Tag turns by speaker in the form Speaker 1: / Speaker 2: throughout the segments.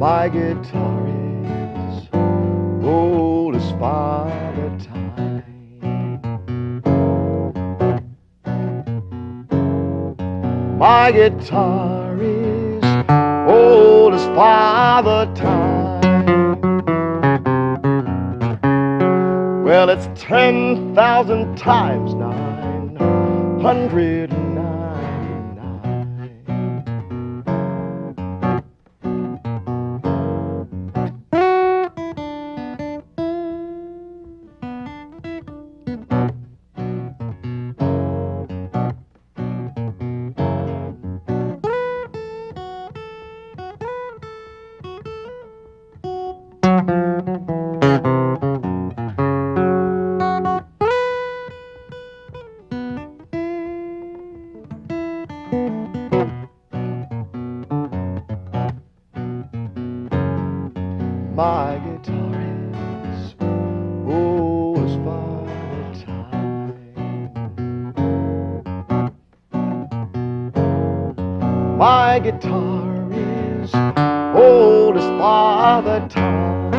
Speaker 1: My guitar is old as Father Time. My guitar is old as Father Time. Well, it's 10,000 times 999. My guitar is old as Father Time. My guitar is old as Father Time.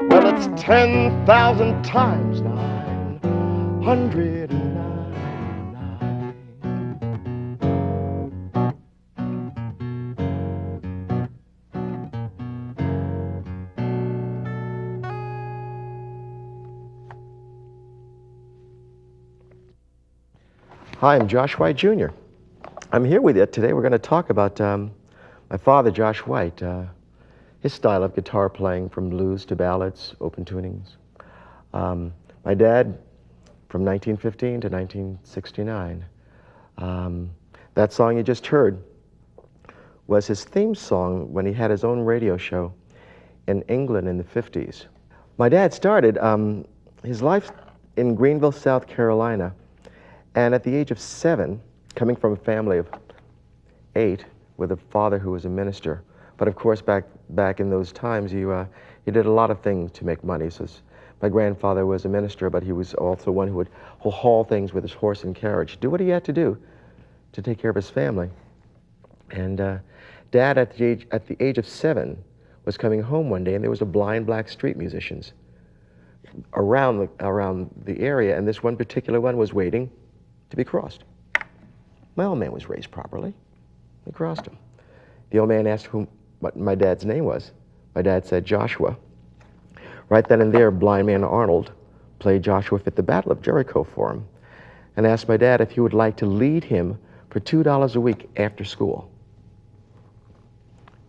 Speaker 1: Well, it's 10,000 times 999. Hi, I'm Josh White Jr. I'm here with you today. We're going to talk about my father, Josh White, his style of guitar playing from blues to ballads, open tunings. My dad, from 1915 to 1969. That song you just heard was his theme song when he had his own radio show in England in the 50s. My dad started his life in Greenville, South Carolina. And at the age of 7, coming from a family of 8 with a father who was a minister, but of course back in those times, you did a lot of things to make money. So my grandfather was a minister, but he was also one who would haul things with his horse and carriage, do what he had to do to take care of his family. And Dad, at the age of 7, was coming home one day, and there was a blind black street musicians around the area, and this one particular one was waiting to be crossed. My old man was raised properly. He crossed him. The old man asked what my dad's name was. My dad said Joshua. Right then and there, blind man Arnold played Joshua Fit the Battle of Jericho for him and asked my dad if he would like to lead him for $2 a week after school.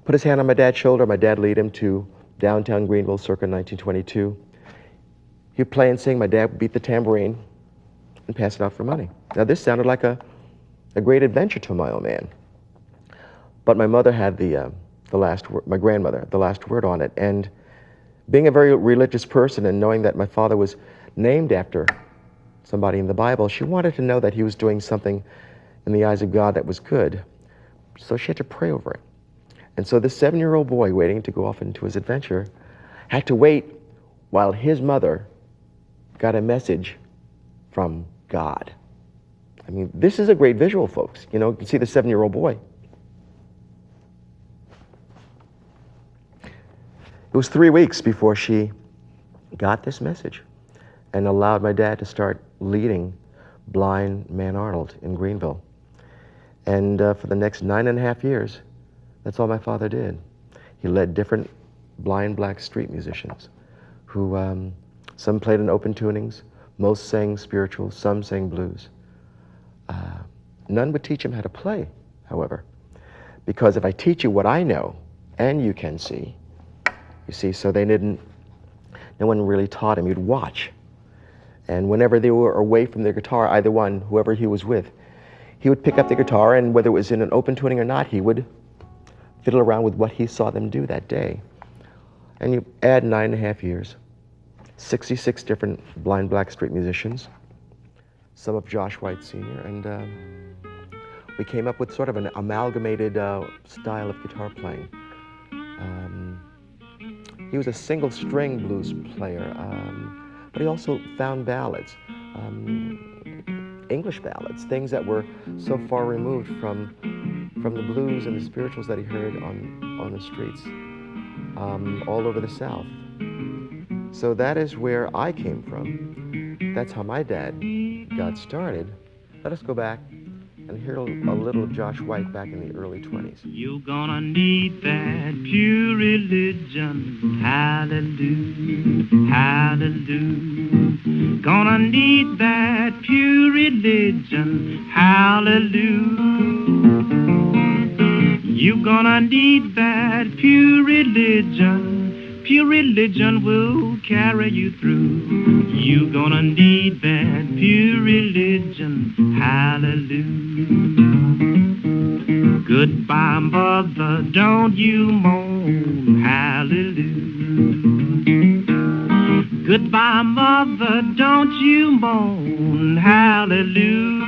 Speaker 1: Put his hand on my dad's shoulder. My dad led him to downtown Greenville circa 1922. He'd play and sing. My dad would beat the tambourine and pass it out for money. Now this sounded like a great adventure to my old man. But my mother had the last word, my grandmother, the last word on it. And being a very religious person and knowing that my father was named after somebody in the Bible, she wanted to know that he was doing something in the eyes of God that was good. So she had to pray over it. And so this 7-year-old boy waiting to go off into his adventure had to wait while his mother got a message from God. I mean, this is a great visual, folks. You know, you can see the 7-year-old boy. It was 3 weeks before she got this message and allowed my dad to start leading Blind Man Arnold in Greenville. And for the next 9.5 years, that's all my father did. He led different blind black street musicians who, some played in open tunings, most sang spiritual, some sang blues. None would teach him how to play, however, because if I teach you what I know, and you can see, you see, so no one really taught him. You'd watch. And whenever they were away from their guitar, either one, whoever he was with, he would pick up the guitar, and whether it was in an open tuning or not, he would fiddle around with what he saw them do that day. And you add 9.5 years, 66 different blind black street musicians, some of Josh White Sr., and we came up with sort of an amalgamated style of guitar playing. He was a single-string blues player, but he also found ballads, English ballads, things that were so far removed from from the blues and the spirituals that he heard on the streets all over the South. So that is where I came from. That's how my dad got started. Let us go back and hear a little of Josh White back in the early 20s.
Speaker 2: You're gonna need that pure religion, hallelujah, hallelujah. Gonna need that pure religion, hallelujah. You're gonna need that pure religion will carry you through. You're gonna need that pure religion, hallelujah. Goodbye, mother, don't you moan, hallelujah. Goodbye, mother, don't you moan, hallelujah.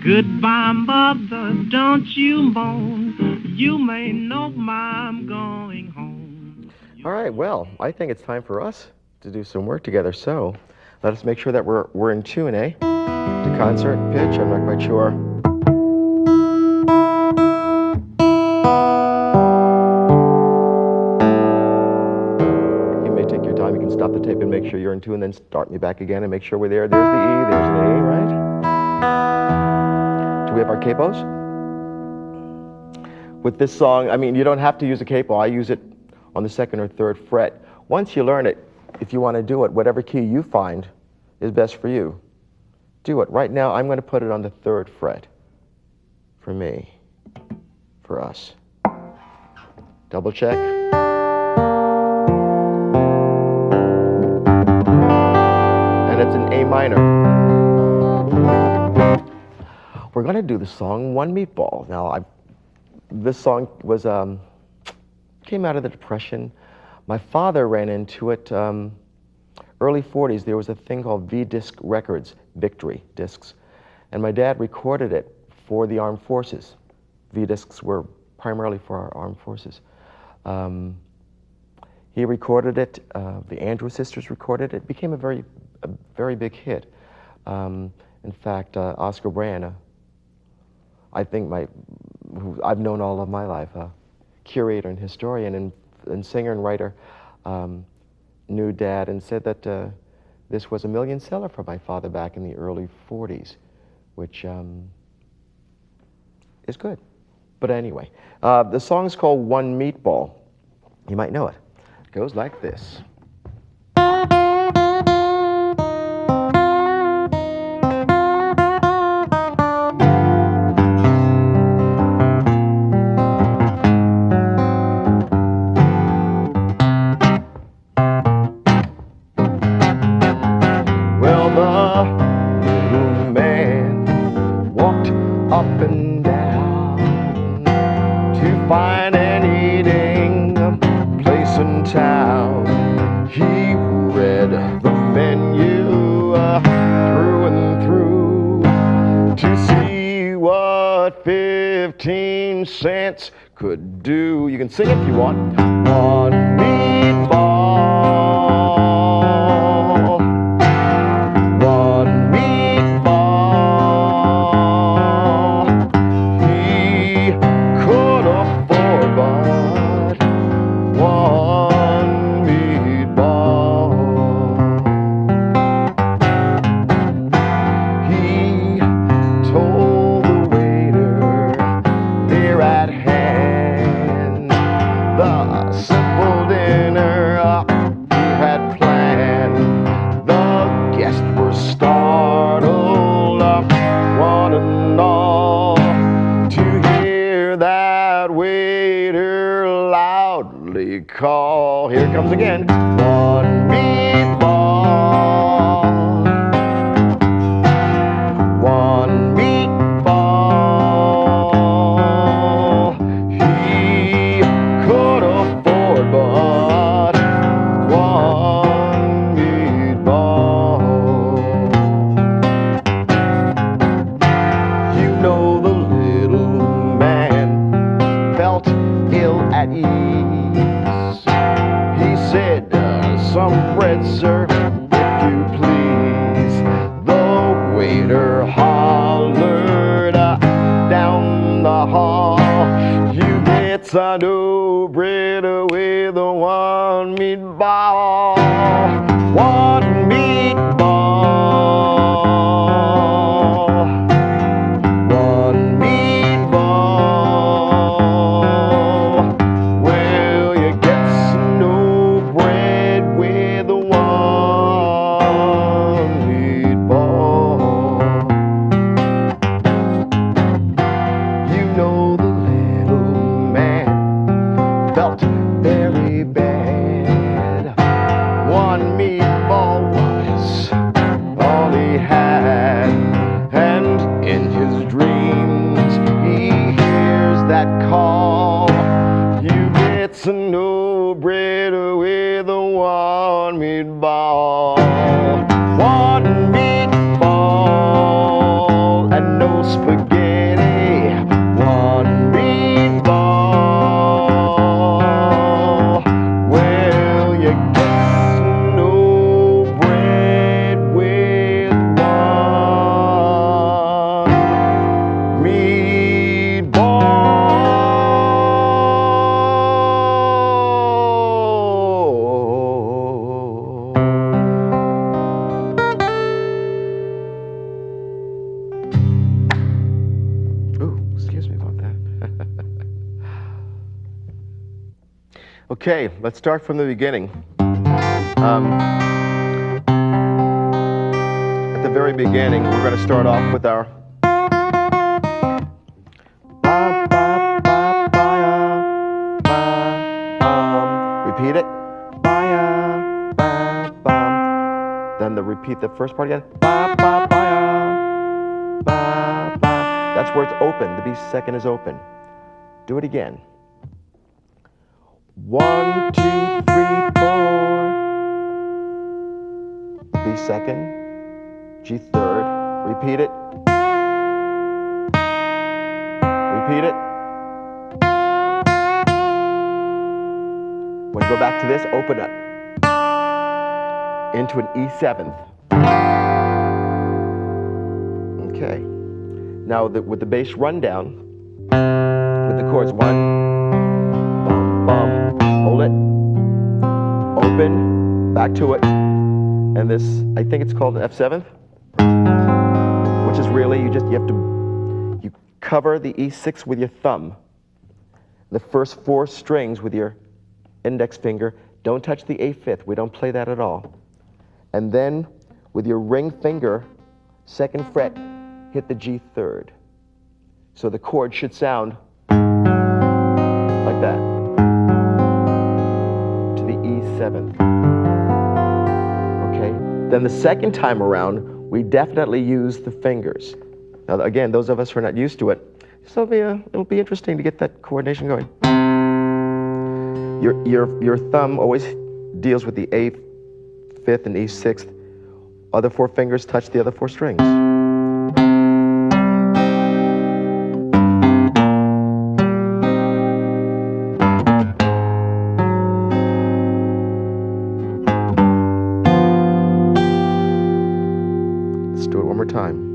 Speaker 2: Goodbye, mother, don't you moan. You may know I'm going home.
Speaker 1: All right, well, I think it's time for us to do some work together. So let us make sure that we're in tune, eh? To concert pitch, I'm not quite sure. You may take your time. You can stop the tape and make sure you're in tune, then start me back again and make sure we're there. There's the E, there's an A, right? Do we have our capos? With this song, I mean, you don't have to use a capo. I use it on the 2nd or 3rd fret. Once you learn it, if you want to do it, whatever key you find is best for you, do it. Right now, I'm going to put it on the 3rd fret for me, for us. Double check. And it's an A minor. We're going to do the song One Meatball. Now, this song was came out of the Depression. My father ran into it early 40s. There was a thing called V-disc records, Victory discs, and my dad recorded it for the armed forces. V-discs were primarily for our armed forces. He recorded it. The Andrews sisters recorded it. It became a very big hit. In fact, Oscar Brand, I think who I've known all of my life, curator and historian and singer and writer, knew Dad and said that this was a million seller for my father back in the early 40s, which is good. But anyway, the song's called One Meatball. You might know it. It goes like this. Up and down to find an eating place in town. He read the menu through and through to see what 15 cents could do. You can sing if you want. One meatball, one meatball. Call. Here it comes again. One meatball, one meatball. He could afford but one meatball. You know the little man felt ill at ease. Said, some bread, sir, if you please. The waiter hollered down gets a new bread with one meatball. One meatball. One meatball. Well, you get no bread with one meatball. You know the little man felt very bad. One meatball was all he had, and in his dreams he hears that call. You get no bread with one meatball. One meatball and no spaghetti. One meatball. Well, you get no bread with one meatball. Ooh, excuse me about that. Okay, let's start from the beginning. At the very beginning, we're going to start off with our repeat it. Then repeat the first part again. That's where it's open. The B second is open. Do it again. 1, 2, 3, 4. B second, G third. Repeat it. Repeat it. When you go back to this, open up into an E seventh. Okay. Now with the bass rundown, with the chords, 1, bum, bum, hold it, open, back to it, and this, I think it's called an F7th, which is really, you cover the E6 with your thumb, the first 4 strings with your index finger. Don't touch the A5th, we don't play that at all. And then with your ring finger, 2nd fret, hit the G third. So the chord should sound like that, to the E7th. Okay, then the second time around, we definitely use the fingers. Now again, those of us who are not used to it, so it'll be interesting to get that coordination going. Your thumb always deals with the A5th and E6th. Other 4 fingers touch the other 4 strings. Let's do it one more time.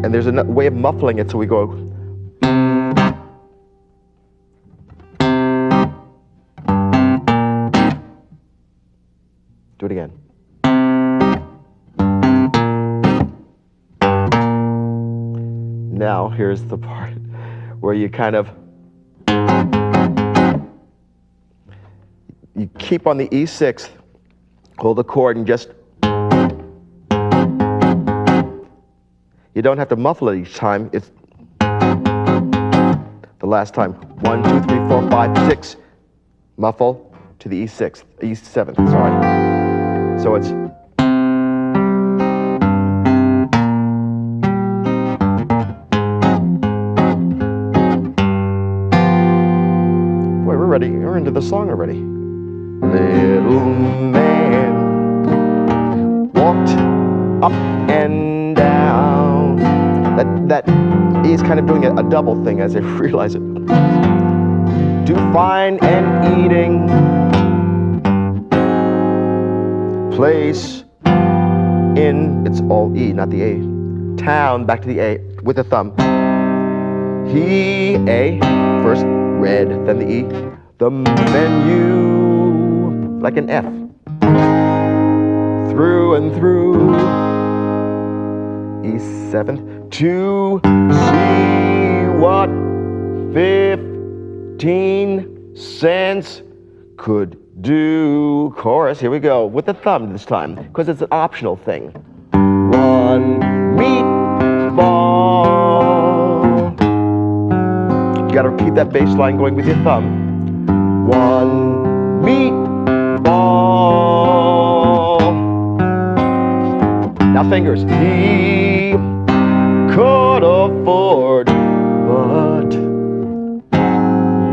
Speaker 1: And there's a way of muffling it, so we go. Do it again. Now, here's the part where you kind of, you keep on the E6th, hold the chord and just, you don't have to muffle it each time. It's the last time. 1, 2, 3, 4, 5, 6. Muffle to the E6th, E7th, sorry. So it's. Boy, we're ready. We're into the song already. Little man walked up and down. That E is kind of doing a double thing as I realize it. To find an eating place it's all E, not the A. Town, back to the A with the thumb. He, A, first red, then the E. The menu, like an F. Through and through. E seventh. To see what 15 cents could do. Chorus, here we go, with the thumb this time, because it's an optional thing. One meatball. You gotta keep that bass line going with your thumb. One meatball. Now fingers. He could afford but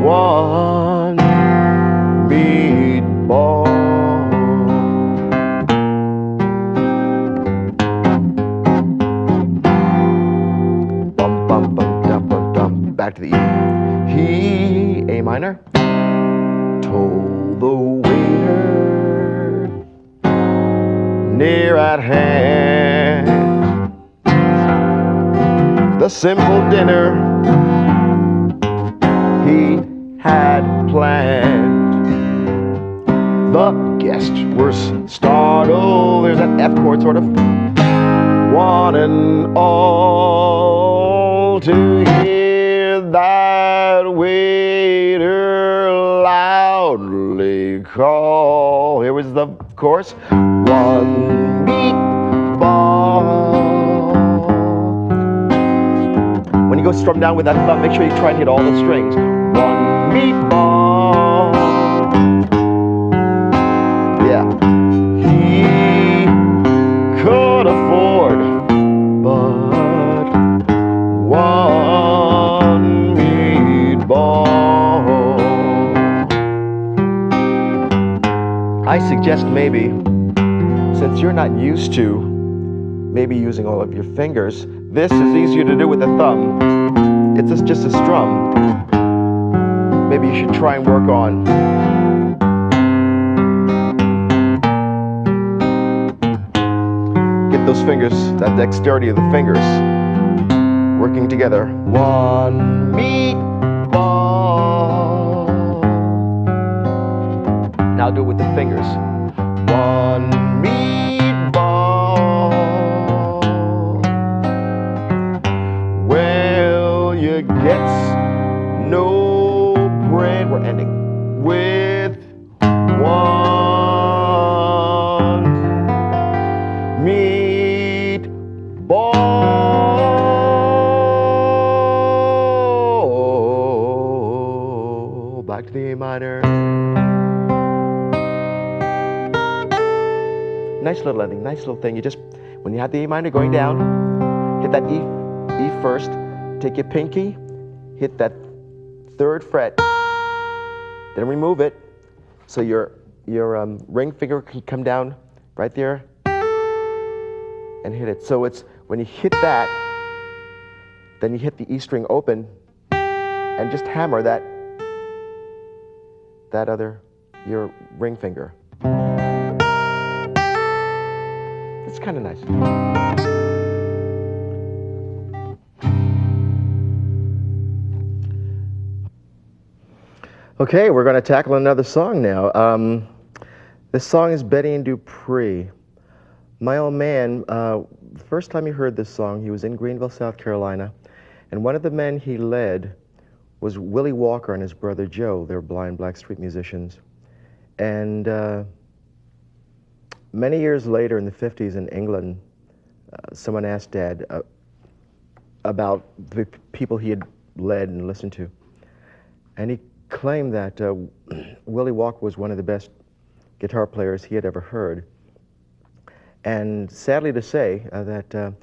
Speaker 1: one meatball. Bum, bum, bum, dum, bum, dum. Back to the E. He, A minor, told the waiter near at hand the simple dinner he had planned. The guests were startled. There's that F chord sort of. One and all to hear that waiter loudly call. Here was the chorus. One meatball. When you go strum down with that thumb, make sure you try and hit all the strings. One meatball. Yeah. He could afford but one meatball. I suggest maybe, since you're not used to maybe using all of your fingers, this is easier to do with the thumb. It's just a strum. Maybe you should try and work on get those fingers, that dexterity of the fingers working together. One meatball. Now do it with the fingers. One meatball. Well, you get no bread. We're ending with one meatball. Back to the A minor. Nice little ending, nice little thing. You just, when you have the A minor going down, hit that E first, take your pinky, hit that third fret, then remove it, so your ring finger can come down right there and hit it. So it's, when you hit that, then you hit the E string open and just hammer that other, your ring finger. It's kind of nice. Okay, we're going to tackle another song now. This song is Betty and Dupree. My old man, the first time he heard this song, he was in Greenville, South Carolina, and one of the men he led was Willie Walker and his brother Joe. They were blind black street musicians. And many years later in the 50s in England, someone asked Dad about the people he had led and listened to. And he claimed that Willie Walker was one of the best guitar players he had ever heard. And sadly to say that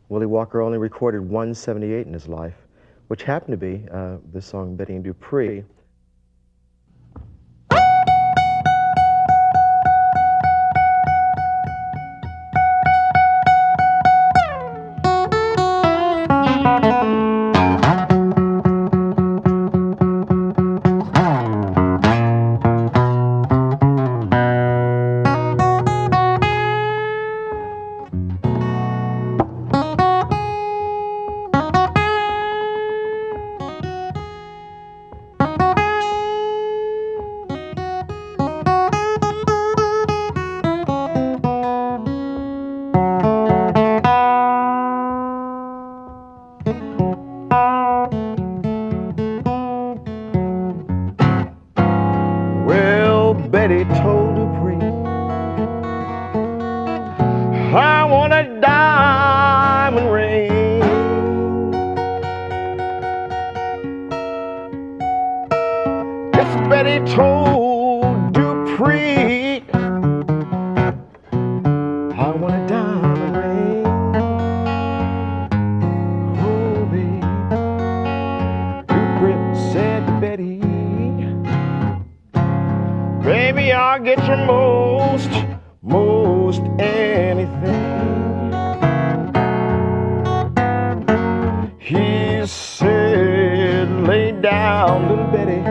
Speaker 1: Willie Walker only recorded 178 in his life, which happened to be the song Betty and Dupree. Betty told Dupree, I want a diamond ring. Oh, babe. Dupree said to Betty, baby, I'll get you most anything. He said, lay down, little Betty,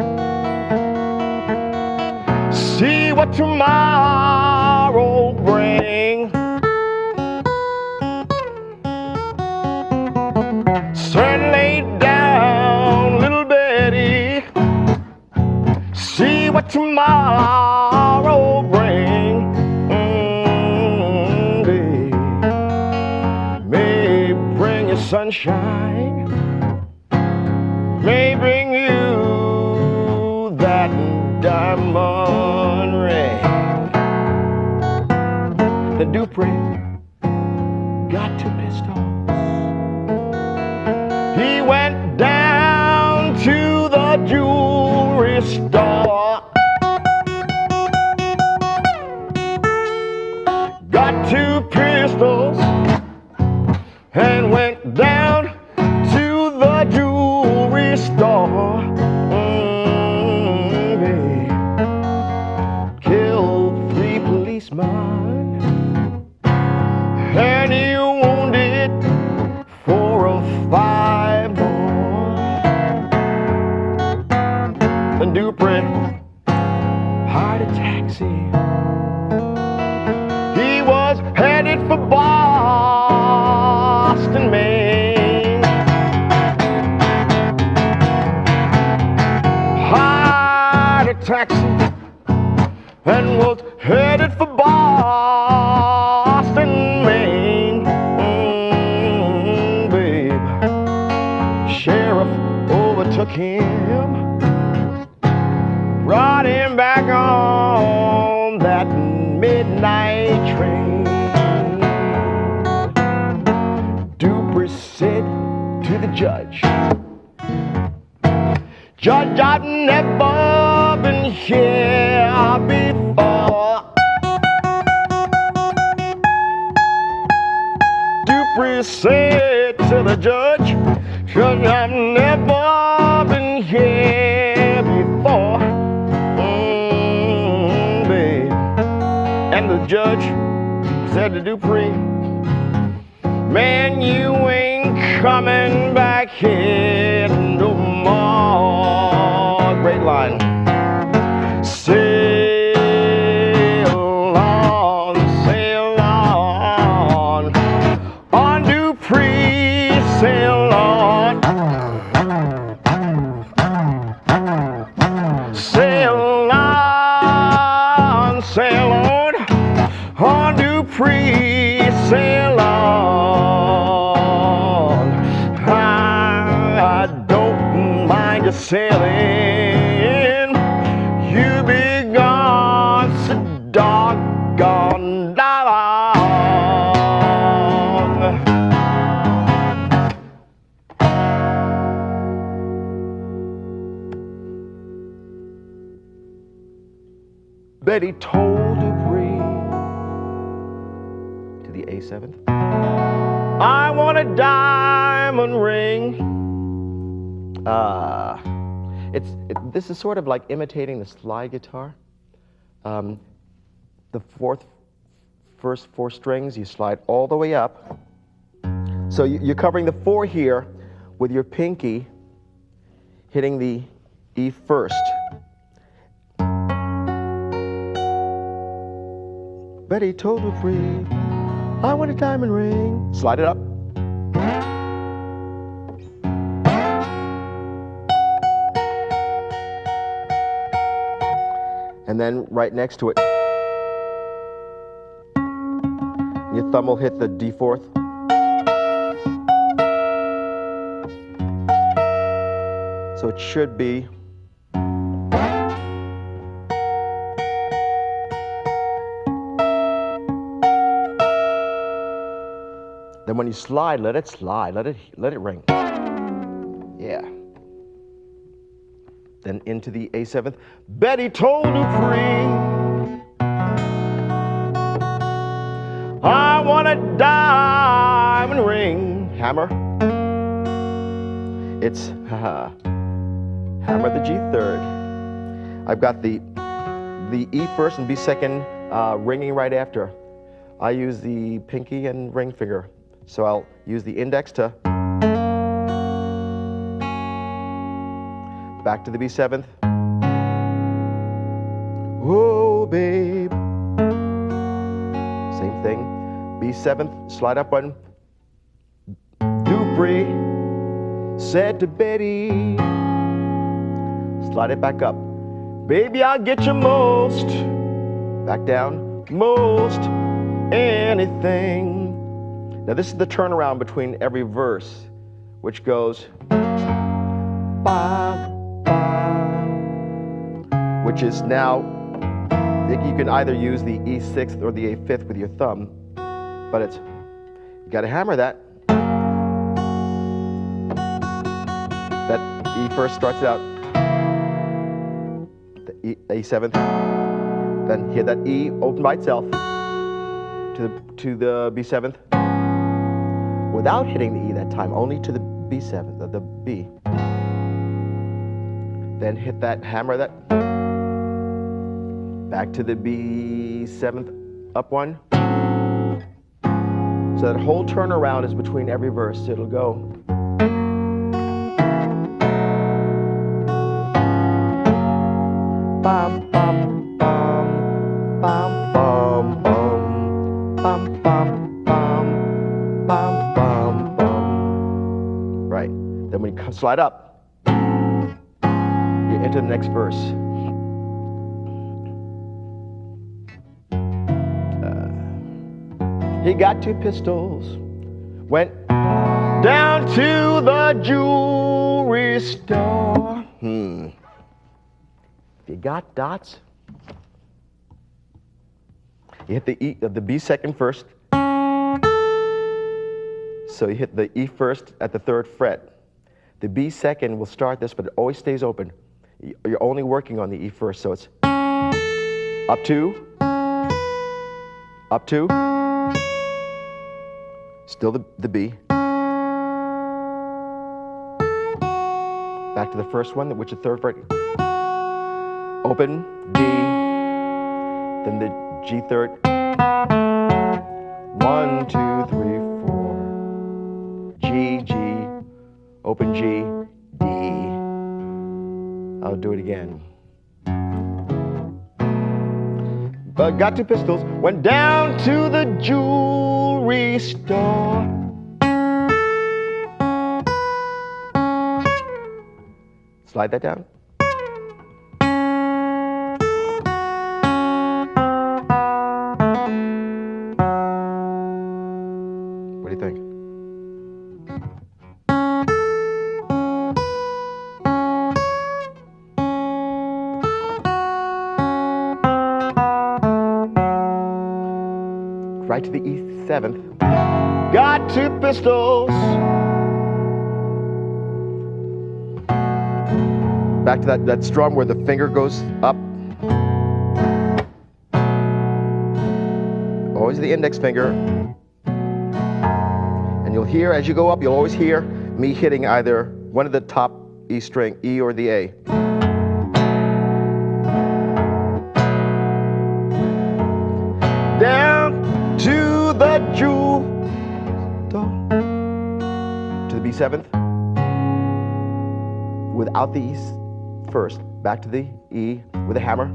Speaker 1: see what tomorrow brings. Said, lay down, little Betty, see what tomorrow brings. Babe, may bring you sunshine, may bring you that diamond ring. The Dupree got two pistols. He went down to the jewelry store, got two pistols, and went down to the jewelry store. Babe. Killed 3 policemen, and he wounded 4 or 5 more. And Dupree hired a taxi. He was headed for Boston, Maine. Hired a taxi and was headed for Boston, Maine. Babe, sheriff overtook him, brought him back on that midnight train. Dupree said to the judge, Judge, I've never been here before. Dupree said to the judge, Judge, I've never been here before. Babe. And the judge said to Dupree, man, you ain't coming back here no more. Great line. Sail on, on Dupree, sail on. Sail on Dupree, sail on. I don't mind you sailing, you be gone so doggone long. Betty told Dupree to the A7th, I want a diamond ring. This is sort of like imitating the slide guitar. The first 4 strings, you slide all the way up. So you're covering the 4 here with your pinky hitting the E first. Betty told Dupree, I want a diamond ring. Slide it up. And then right next to it, your thumb will hit the D4th. So it should be then when you slide, let it slide, let it ring. Yeah. Then into the A7th. Betty told Dupree, I want a diamond ring. Hammer. It's hammer the G3rd. I've got the E first and B second ringing right after. I use the pinky and ring finger. So I'll use the index to back to the B7th. Oh, babe. Same thing. B7th, slide up one. Dupree said to Betty, slide it back up. Baby, I'll get you most, back down, most anything. Now this is the turnaround between every verse, which goes ba, ba, which is now, you can either use the E6th or the A5th with your thumb, but it's, you gotta hammer that. That E first starts out, the A7th, then hit that E open by itself to the B7th, without hitting the E that time, only to the B7th, the B. Then hit that, hammer that, back to the B7th, up one. So that whole turnaround is between every verse. It'll go. Bum, bum, bum, bum, bum, bum, bum, bum, bum, bum, bum, bum. Right. Then when you slide up, you enter the next verse. He got 2 pistols, went down to the jewelry store. If you got dots, you hit the E, the B second first. So you hit the E first at the 3rd fret. The B second will start this, but it always stays open. You're only working on the E first, so it's up 2, up 2. Still the B. Back to the first one, which is 3rd fret. Open, D, then the G3rd. 1, 2, 3, 4. G, G, open G, D. I'll do it again. But got 2 pistols, went down to the jewelry store. Slide that down. What do you think? Right to the E7th. Got 2 pistols. Back to that strum where the finger goes up. Always the index finger. And you'll hear, as you go up, you'll always hear me hitting either one of the top E string, E or the A. Down to the to the B7th, without the E first, back to the E with a hammer,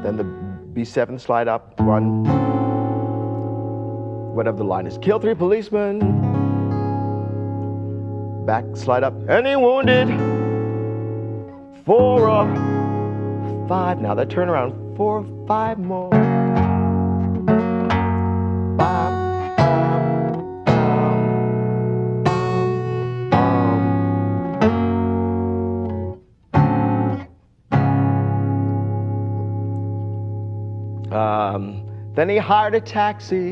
Speaker 1: then the B7 slide up, 1, whatever the line is, kill 3 policemen, back, slide up, any wounded, 4 or 5, now that turnaround, 4 or 5 more. Then he hired a taxi.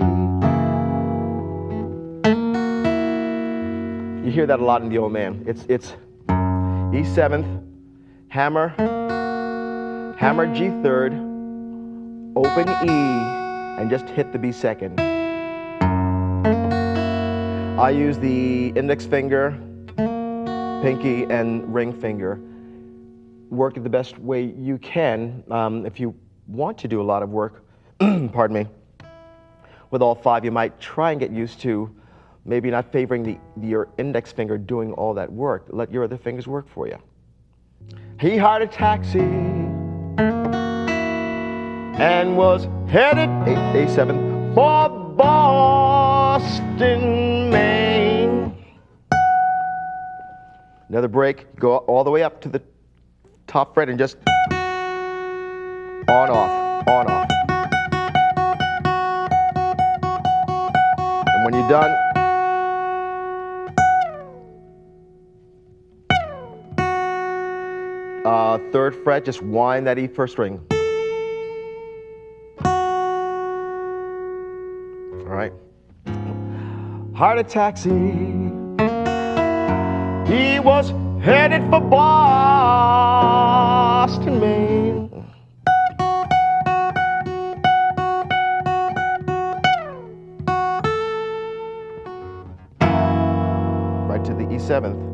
Speaker 1: You hear that a lot in The Old Man. It's E7th, hammer, hammer G third, open E, and just hit the B second. I use the index finger, pinky, and ring finger. Work it the best way you can. If you want to do a lot of work, pardon me, with all five, you might try and get used to maybe not favoring your index finger doing all that work. Let your other fingers work for you. He hired a taxi and was headed A7 for Boston, Maine. Another break, go all the way up to the top fret and just on off, on off. And when you're done, third fret, just wind that E first string. All right. Hired a taxi. He was headed for Boston, Maine. Right to the E7th.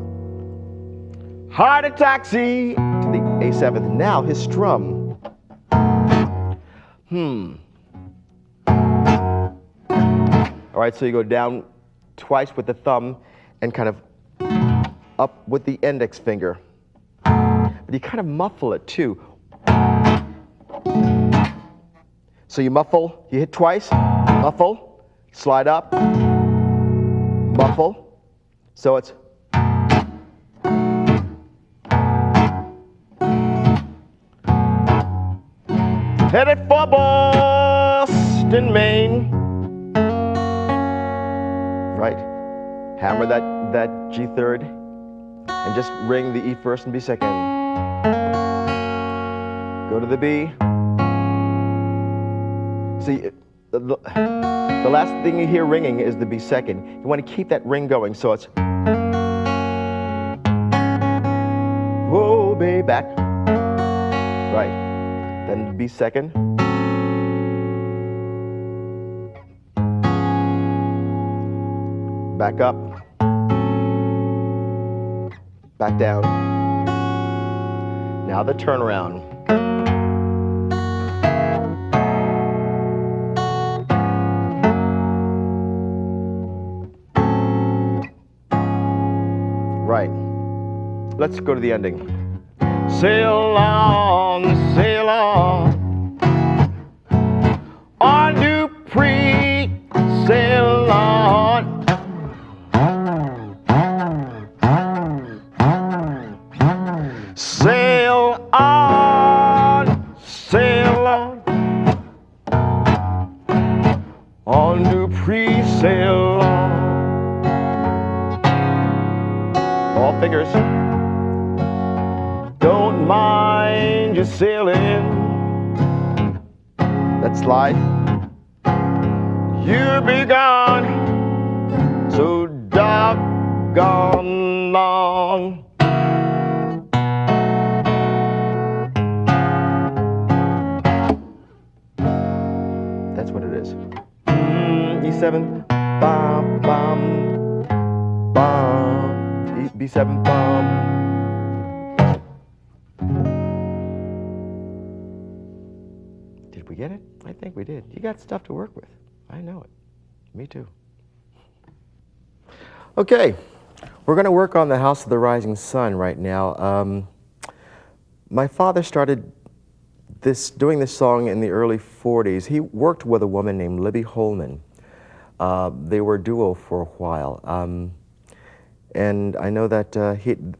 Speaker 1: Hired a taxi to the A7th. Now his strum. All right, so you go down twice with the thumb and kind of up with the index finger. But you kind of muffle it too. So you muffle, you hit twice, muffle, slide up, muffle. So it's headed for Boston, Maine. Right. Hammer that G third and just ring the E first and B second. Go to the B. See, the last thing you hear ringing is the B second. You want to keep that ring going, so it's whoa, baby, back. Right. Then B second. Back up. Back down. Now the turnaround. Right. Let's go to the ending. Sail on, on Dupree, sail on. Sail on Dupree, sail on. All fingers. Don't mind you sailing. Let's slide. You'll be gone so doggone long. That's what it is. E7, bum, bum, bum. B7, bum. Did we get it? I think we did. You got stuff to work with. I know it. Me too. Okay, we're going to work on the House of the Rising Sun right now. My father started doing this song in the early 40s. He worked with a woman named Libby Holman. They were a duo for a while. And I know that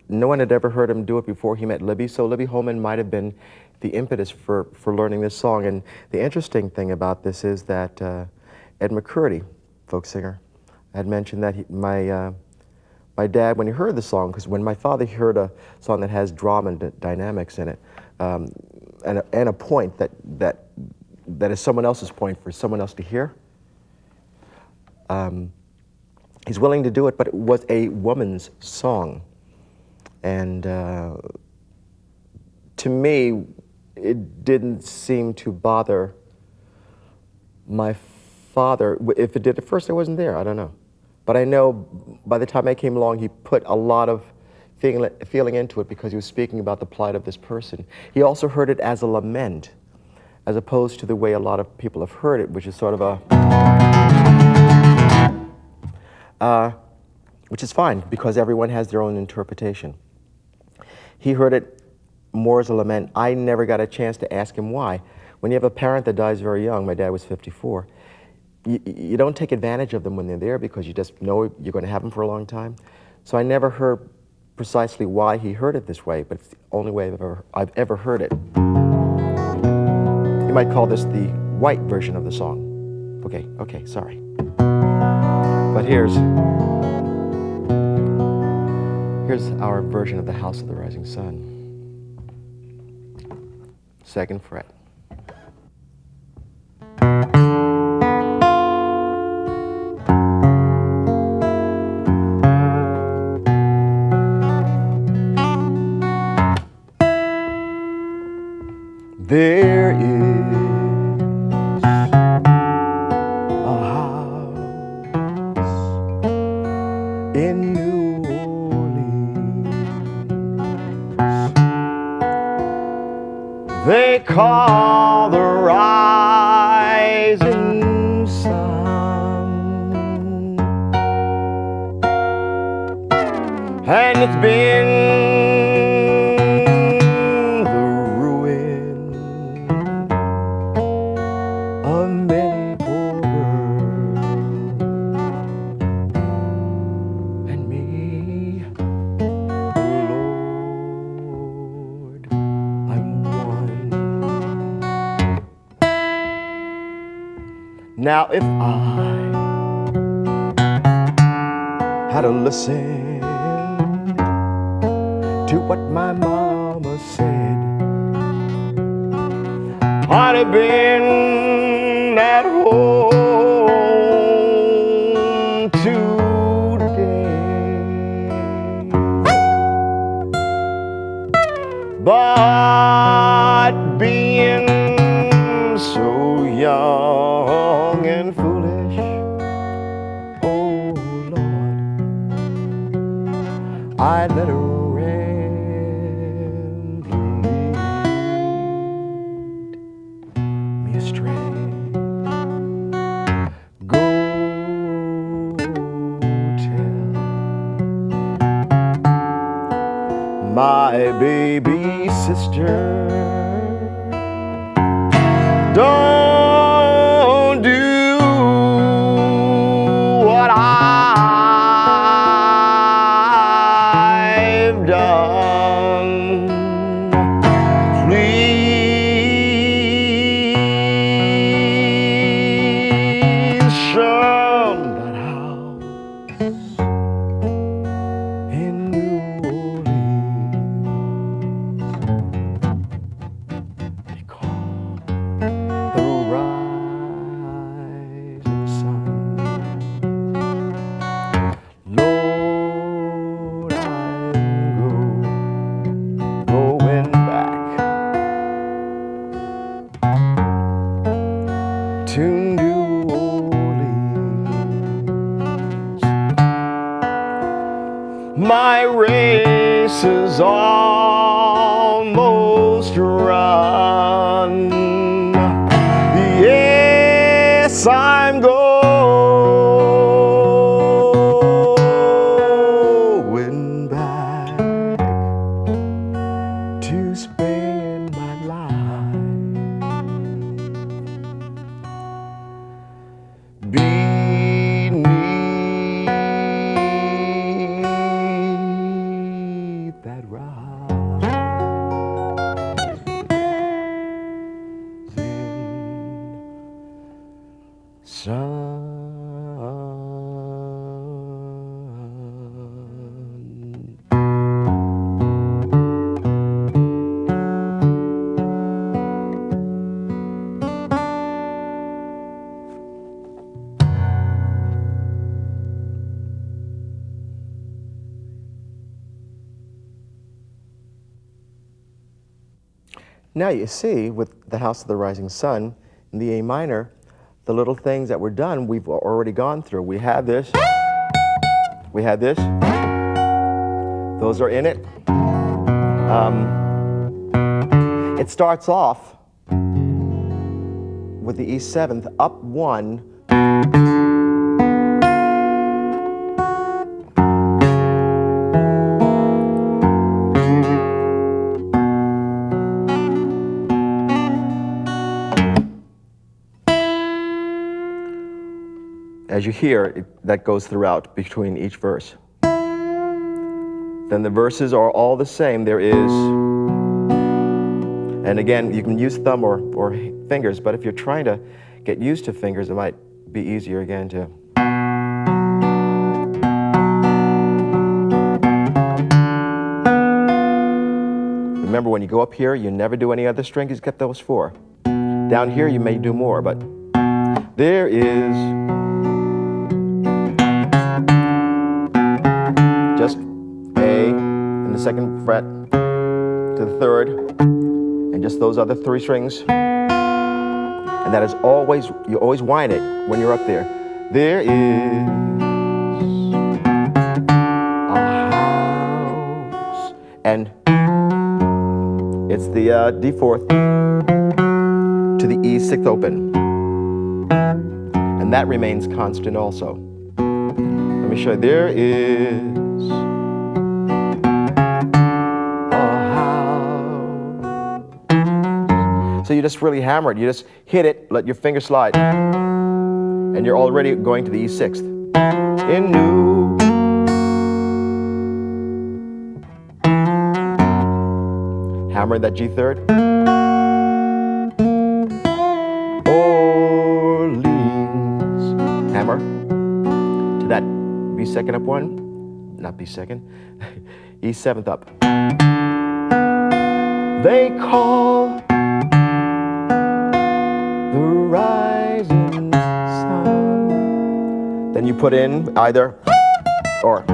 Speaker 1: no one had ever heard him do it before he met Libby, so Libby Holman might have been the impetus for learning this song. And the interesting thing about this is that Ed McCurdy, folk singer, had mentioned that my dad, when he heard the song, because when my father heard a song that has drama and dynamics in it, and a point that is someone else's point for someone else to hear, he's willing to do it, but it was a woman's song. And to me, it didn't seem to bother my father. If it did at first, I wasn't there. I don't know. But I know by the time I came along, he put a lot of feeling into it because he was speaking about the plight of this person. He also heard it as a lament, as opposed to the way a lot of people have heard it, which is sort of which is fine because everyone has their own interpretation. He heard it more as a lament. I never got a chance to ask him why. When you have a parent that dies very young, my dad was 54, you don't take advantage of them when they're there because you just know you're going to have them for a long time. So I never heard precisely why he heard it this way, but it's the only way I've ever heard it. You might call this the white version of the song. Okay, sorry. But here's our version of the House of the Rising Sun. 2nd fret. There is a house in New Orleans they call the rising sun, and it's been now, if I had to listen to what my mama said, I'd have been at home today. But being so young and foolish, oh Lord, I let her lead me astray. Go tell my baby sister, don't do what I've done. Please shun that house in New Orleans because the rising sun. Lord, I'm going back to New Orleans. My race is almost run. Yes, I'm going back to spend my life beneath that rising sun. Now you see, with the House of the Rising Sun, in the A minor, the little things that were done, we've already gone through. We had this. We had this. Those are in it. It starts off with the E7th up 1. As you hear, that goes throughout between each verse. Then the verses are all the same. There is, and again, you can use thumb or fingers, but if you're trying to get used to fingers, it might be easier again to. Remember, when you go up here, you never do any other string, just get those 4. Down here, you may do more, but there is just A in the 2nd fret to the 3rd, and just those other 3 strings. And that is always, you always whine it when you're up there. There is a house. And it's the D4th to the E6th open. And that remains constant also. Let me show you. There is So you just really hammer it. You just hit it, let your finger slide, and you're already going to the E6th. In new. Hammer that G3rd. Orleans. Hammer to that B2nd up 1. Not B2nd. E7th up. They call the rising sun. Then you put in either or,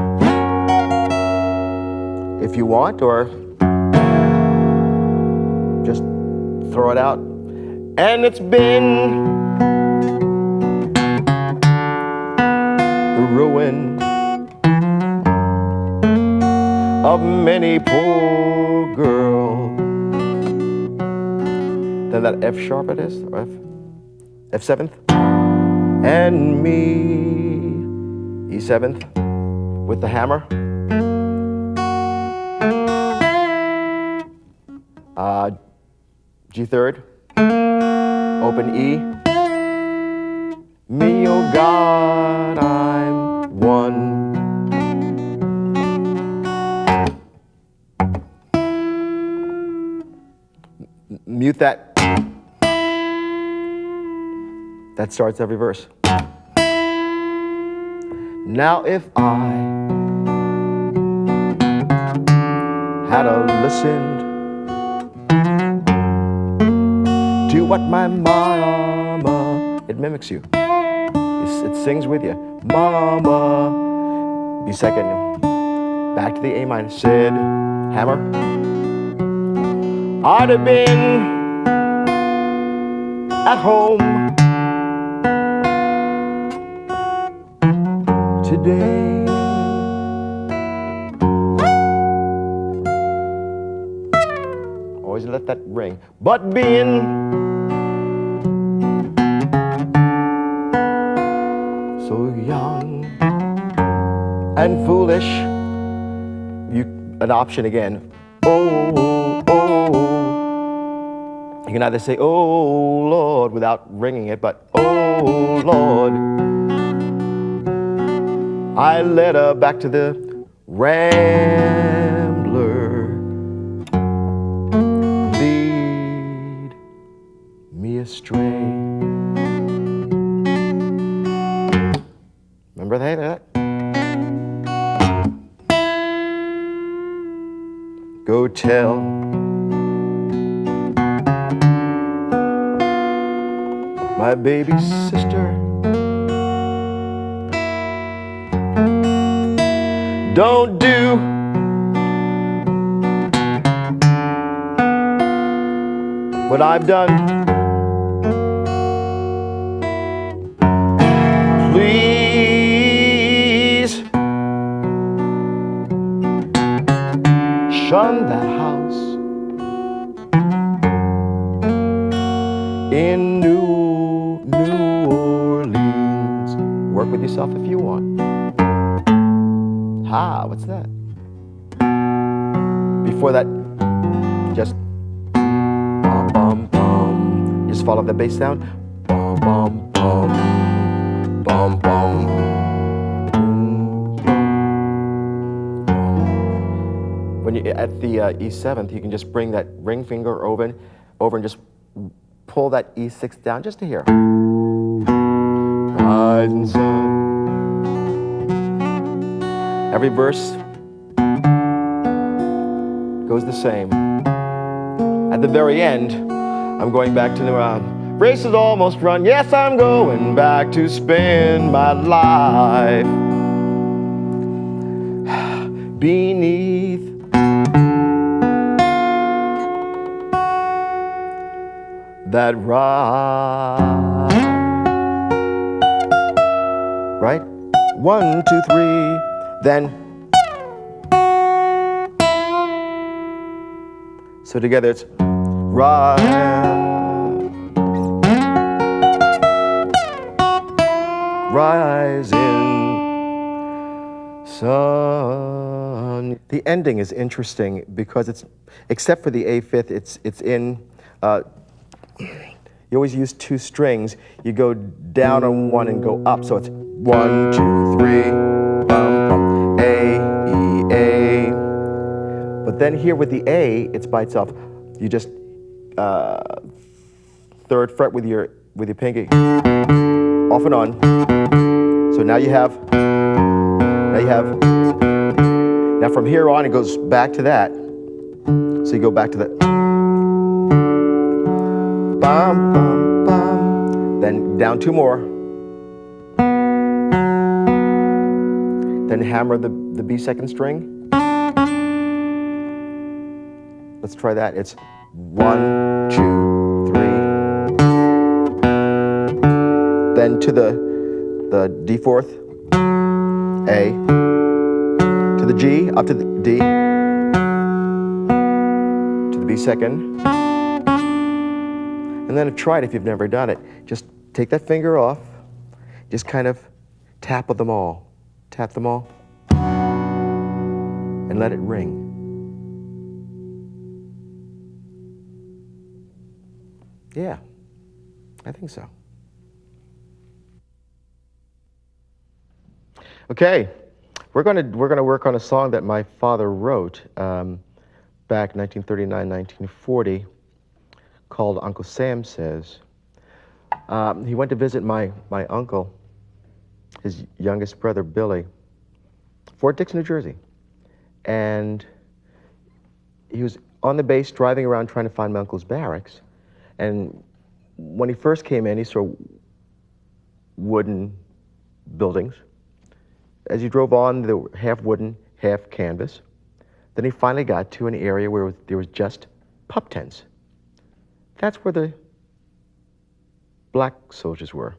Speaker 1: if you want, or just throw it out. And it's been the ruin of many poor girls. Then that F sharp it is, or F7th, and me, E7th, with the hammer. G3rd, open E. Me, oh God, I'm one. Mute that. That starts every verse. Now if I had listened to what my mama, it mimics you. It sings with you. Mama, B2nd, back to the A minor, said, hammer. I'd have been at home today. Always let that ring. But being so young and foolish, an option again. Oh, oh. You can either say, oh Lord, without ringing it, but oh Lord. I led her back to the Rambler. Lead me astray. Remember that? Go tell my baby sister, don't do what I've done. Please shun that house in New Orleans. Work with yourself if you want. Ha, what's that? Before that, just bum bum bum. Just follow the bass sound. Bum bum bum bum bum. When you at the E7th, you can just bring that ring finger over and just pull that E6 down just to hear. Rising sun. Every verse goes the same. At the very end, I'm going back to the race is almost run. Yes, I'm going back to spend my life beneath that ride. Right? 1, 2, 3, then. So together it's rising sun. The ending is interesting because it's, except for the A5th, it's in, you always use 2 strings. You go down on 1 and go up, so it's 1, 2, 3, bum, bum, A, E, A. But then here with the A, it's by itself. You just 3rd fret with your pinky, off and on. So now you have. Now from here on, it goes back to that. So you go back to that. Bum, bum, bum. Then down 2 more. Then hammer the B second string. Let's try that. It's 1, 2, 3. Then to the D4th, A, to the G, up to the D, to the B second. And then try it if you've never done it. Just take that finger off, just kind of tap them all. Tap them all, and let it ring. Yeah, I think so. Okay, we're gonna work on a song that my father wrote back 1939, 1940, called Uncle Sam Says. He went to visit my uncle, his youngest brother Billy, Fort Dix, New Jersey, and he was on the base driving around trying to find my uncle's barracks. And when he first came in, he saw wooden buildings. As he drove on, they were half wooden, half canvas. Then he finally got to an area where there was just pup tents. That's where the black soldiers were.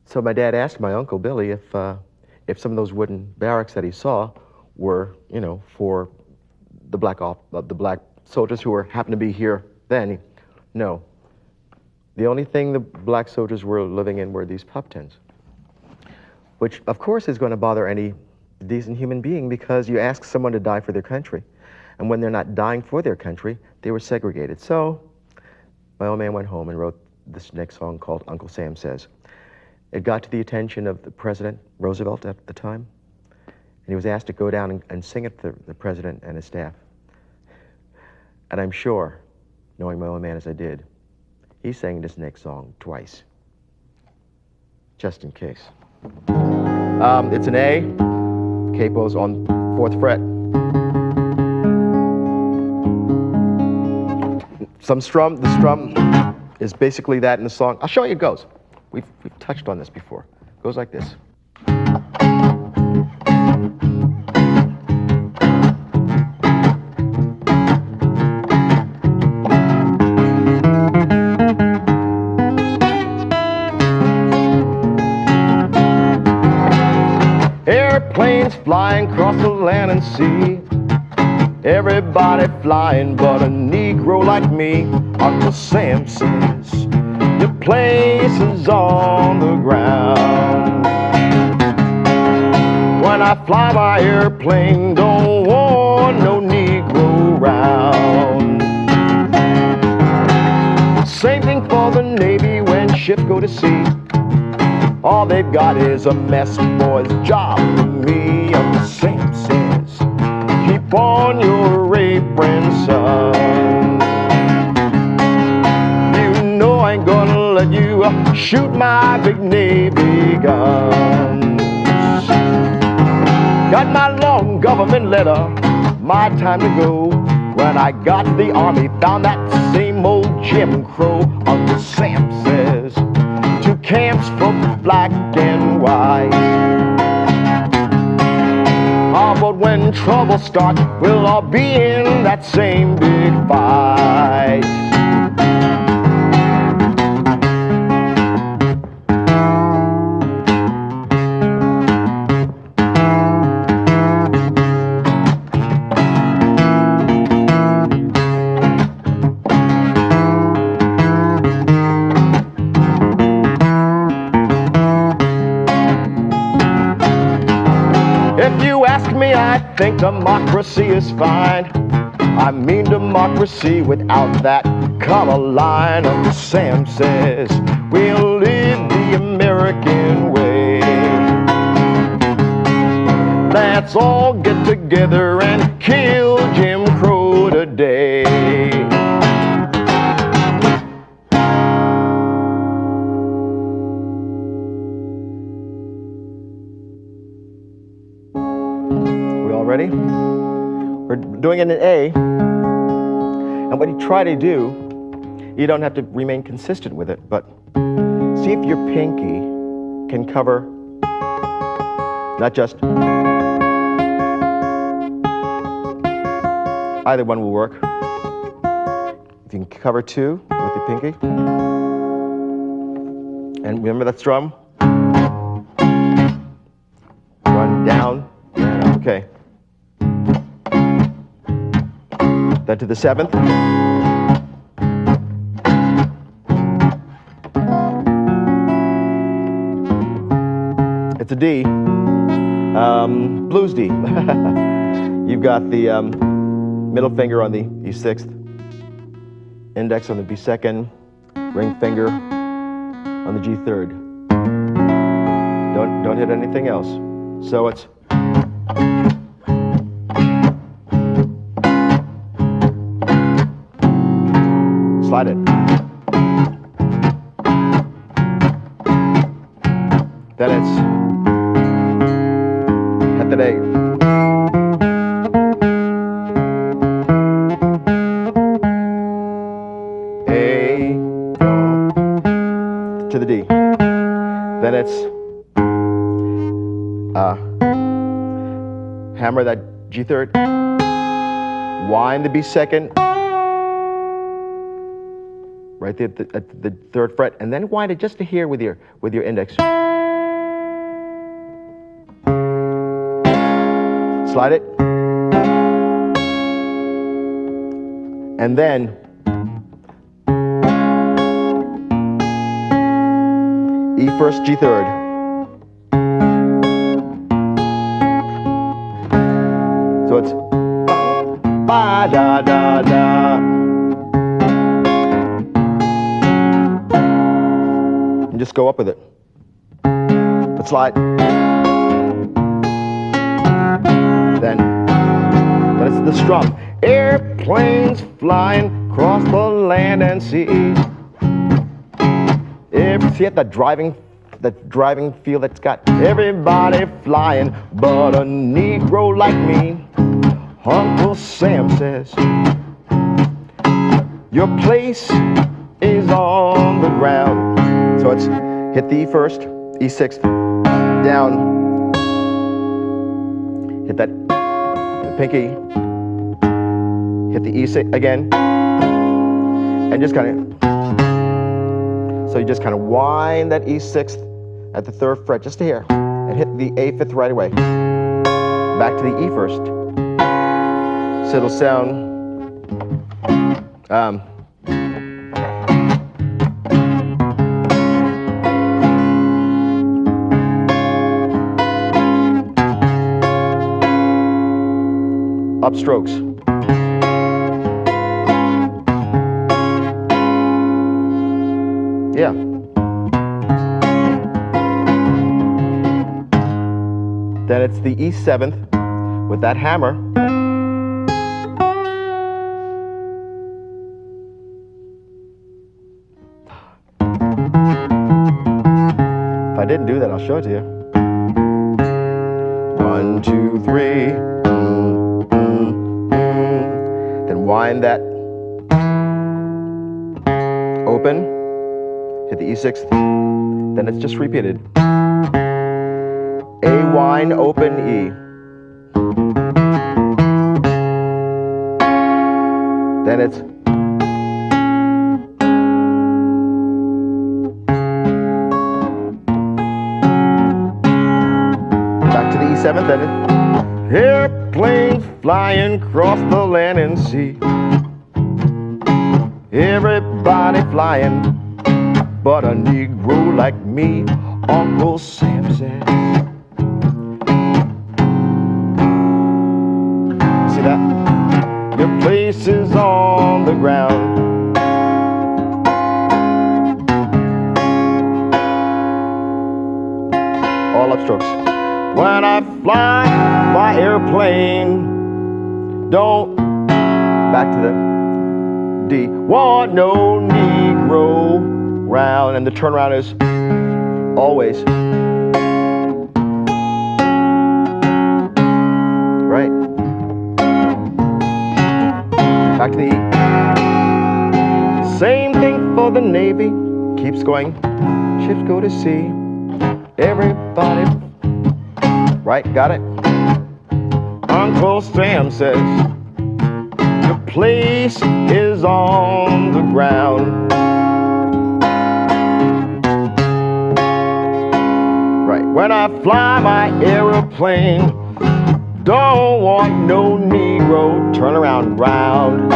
Speaker 1: So my dad asked my uncle Billy if some of those wooden barracks that he saw were, for the black soldiers who happened to be here then. No. The only thing the black soldiers were living in were these pup tents, which of course is going to bother any decent human being, because you ask someone to die for their country, and when they're not dying for their country, they were segregated. So my old man went home and wrote this next song called Uncle Sam Says. It got to the attention of the President Roosevelt at the time, and he was asked to go down and sing it to the president and his staff. And I'm sure, knowing my old man as I did, he sang this next song twice, just in case. It's an A, capo's on 4th fret. The strum is basically that in the song. I'll show you it goes. We've touched on this before. It goes like this. Airplanes flying across the land and sea. Everybody flying but a Negro like me. Uncle Sam says, your place is on the ground. When I fly my airplane, don't want no Negro round. Same thing for the Navy when ships go to sea. All they've got is a mess boy's job for me. Uncle Sam says, keep on your apron, son. You know I ain't gonna let you shoot my big Navy guns. Got my long government letter, my time to go. When I got to the Army, found that same old Jim Crow. Uncle Sam says, two camps for black and white. Ah, but when trouble starts, we'll all be in that same big fight. If you ask me, I think democracy is fine. I mean democracy without that color line. Uncle Sam says, we'll live the American way. Let's all get together and kill Jim Crow today. Ready? We're doing it in A, and what you try to do, you don't have to remain consistent with it, but see if your pinky can cover not just, either one will work. If you can cover two with the pinky, and remember that strum, run down, okay. Then to the seventh. It's a D, blues D. You've got the middle finger on the E6th, index on the B2nd, ring finger on the G3rd. Don't hit anything else. So it's slide it. Then it's at the A. A to the D. Then it's hammer that G3rd, wind the B2nd. Right there at the 3rd fret, and then wind it just to here with your index. Slide it, and then E first, G3rd. So it's ba da da da. And just go up with it. But slide. Then it's the strum. Airplanes flying across the land and sea. See it, that driving feel that's got everybody flying, but a Negro like me. Uncle Sam says, your place is on the ground. So it's hit the E first, E6th, down, hit that, the pinky, hit the E6 again, and just kind of, so you just kind of wind that E6th at the 3rd fret just to here, and hit the A5th right away. back to the E first. So it'll sound upstrokes. Yeah. Then it's the E7th with that hammer. If I didn't do that, I'll show it to you. 1, 2, 3. Then wind that open, hit the E6th, then it's just repeated. A, wind, open, E. Then it's back to the E7th, then it's airplanes flying across the land and sea. Everybody flying, but a Negro like me, Uncle Sam said. See that? Your place is on the ground. All upstrokes. When I fly my airplane, don't, back to the D, want no Negro round, and the turnaround is always right. Back to the E. Same thing for the Navy, keeps going, ships go to sea, everybody, right, got it? Uncle Sam says, your place is on the ground. Right, when I fly my aeroplane, don't want no Negro, turn around, round.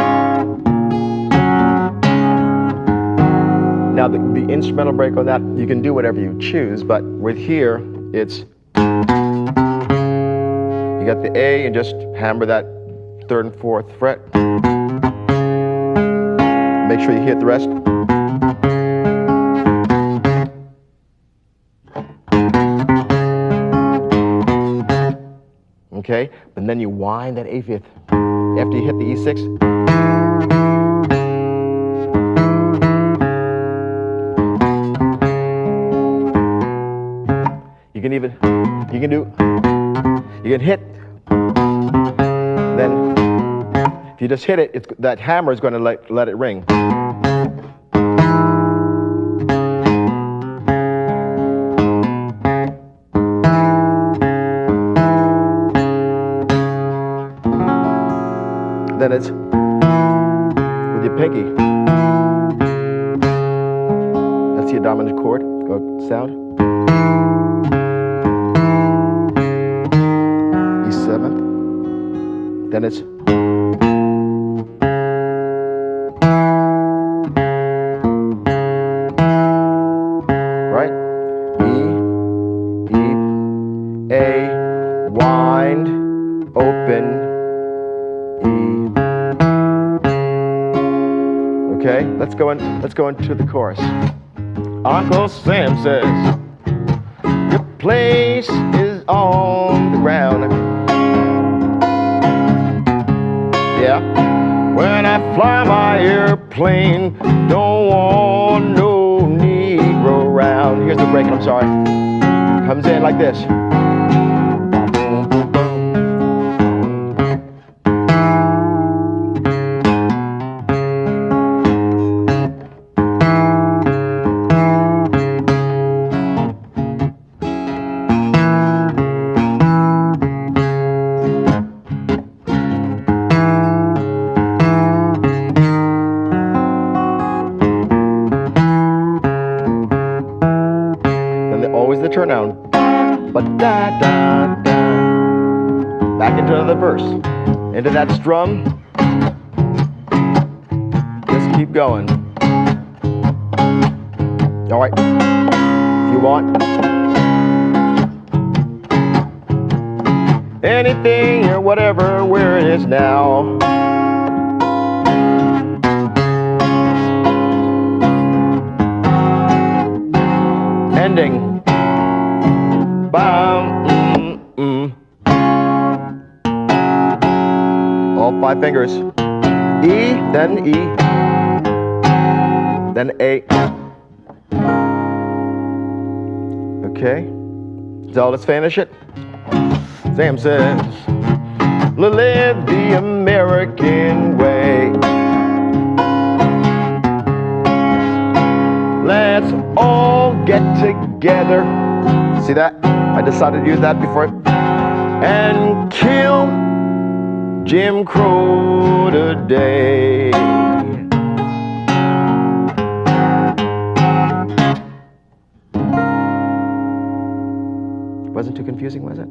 Speaker 1: Now the instrumental break on that, you can do whatever you choose, but with here, it's, you got the A and just hammer that 3rd and 4th fret. Make sure you hit the rest. Okay, but then you wind that A5th after you hit the E6. You can even, you can hit, then if you just hit it, that hammer is going to let it ring. Then it's with your pinky. That's your dominant chord, sound. E7th. Then it's right. E, A, wind, open, E. Okay, let's go into the chorus. Uncle Sam says, your place is on the ground. Yeah. When I fly my airplane, don't want no Negro round. Here's the break, I'm sorry. Comes in like this. Always the turn down. But da da da. Back into the verse. Into that strum. Just keep going. All right. If you want. Anything or whatever, where it is now. Ending. Bam. All 5 fingers. E, then E, then A. Okay. So let's finish it. Sam says, live the American way. Let's all get together. See that? I decided to use that before. And kill Jim Crow today. Wasn't too confusing, was it?